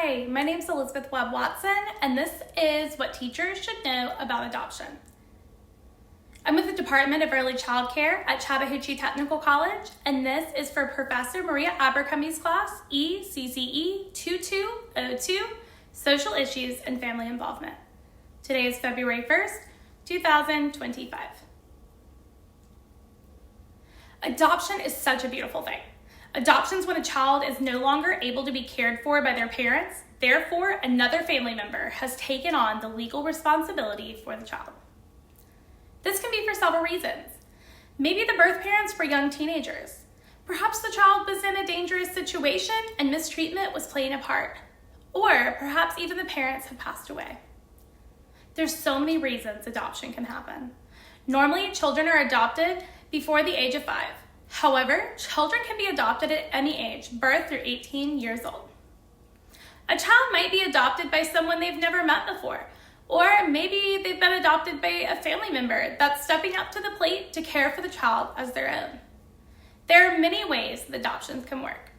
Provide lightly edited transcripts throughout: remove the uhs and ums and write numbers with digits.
Hi, my name is Elizabeth Webb Watson, and this is what teachers should know about adoption. I'm with the Department of Early Child Care at Chattahoochee Technical College, and this is for Professor Maria Abercrombie's class, ECCE 2202, Social Issues and Family Involvement. Today is February 1st, 2025. Adoption is such a beautiful thing. Adoption is when a child is no longer able to be cared for by their parents. Therefore, another family member has taken on the legal responsibility for the child. This can be for several reasons. Maybe the birth parents were young teenagers. Perhaps the child was in a dangerous situation and mistreatment was playing a part. Or perhaps even the parents have passed away. There's so many reasons adoption can happen. Normally, children are adopted before the age of 5. However, children can be adopted at any age, birth through 18 years old. A child might be adopted by someone they've never met before, or maybe they've been adopted by a family member that's stepping up to the plate to care for the child as their own. There are many ways that adoptions can work.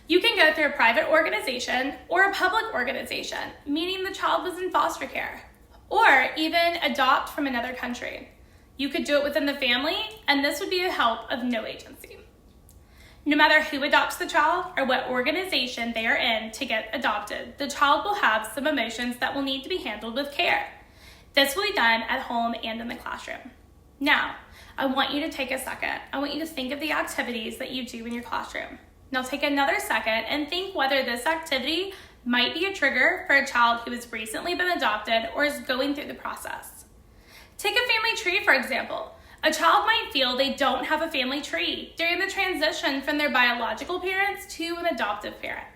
You can go through a private organization or a public organization, meaning the child was in foster care, or even adopt from another country. You could do it within the family, and this would be the help of no agency. No matter who adopts the child or what organization they are in to get adopted, the child will have some emotions that will need to be handled with care. This will be done at home and in the classroom. Now, I want you to take a second. I want you to think of the activities that you do in your classroom. Now take another second and think whether this activity might be a trigger for a child who has recently been adopted or is going through the process. Take a family tree, for example. A child might feel they don't have a family tree during the transition from their biological parents to an adoptive parent.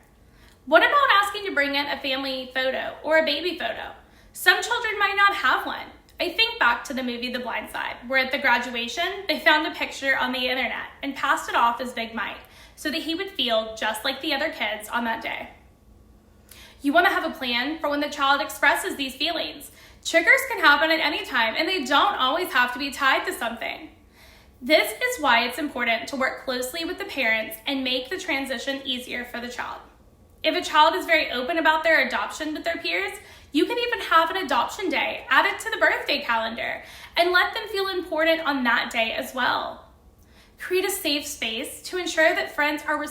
What about asking to bring in a family photo or a baby photo? Some children might not have one. I think back to the movie The Blind Side, where at the graduation, they found a picture on the internet and passed it off as Big Mike so that he would feel just like the other kids on that day. You want to have a plan for when the child expresses these feelings. Triggers can happen at any time, and they don't always have to be tied to something. This is why it's important to work closely with the parents and make the transition easier for the child. If a child is very open about their adoption with their peers, you can even have an adoption day, add it to the birthday calendar, and let them feel important on that day as well. Create a safe space to ensure that friends are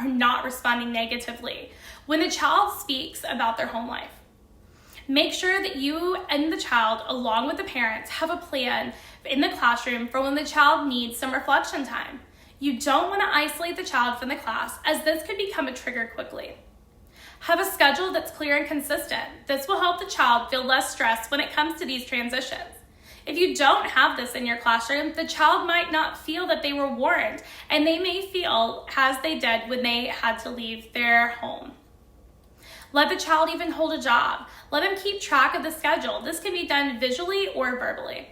not responding negatively when the child speaks about their home life. Make sure that you and the child, along with the parents, have a plan in the classroom for when the child needs some reflection time. You don't want to isolate the child from the class, as this could become a trigger quickly. Have a schedule that's clear and consistent. This will help the child feel less stressed when it comes to these transitions. If you don't have this in your classroom, the child might not feel that they were warned, and they may feel as they did when they had to leave their home. Let the child even hold a job. Let them keep track of the schedule. This can be done visually or verbally.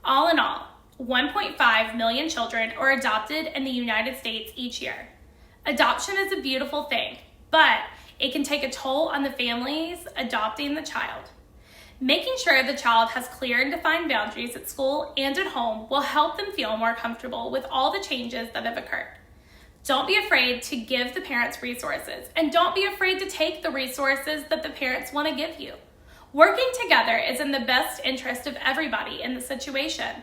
All in all, 1.5 million children are adopted in the United States each year. Adoption is a beautiful thing, but it can take a toll on the families adopting the child. Making sure the child has clear and defined boundaries at school and at home will help them feel more comfortable with all the changes that have occurred. Don't be afraid to give the parents resources, and don't be afraid to take the resources that the parents want to give you. Working together is in the best interest of everybody in the situation.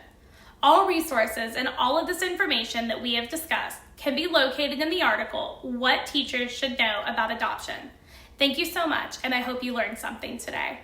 All resources and all of this information that we have discussed can be located in the article, What Teachers Should Know About Adoption. Thank you so much, and I hope you learned something today.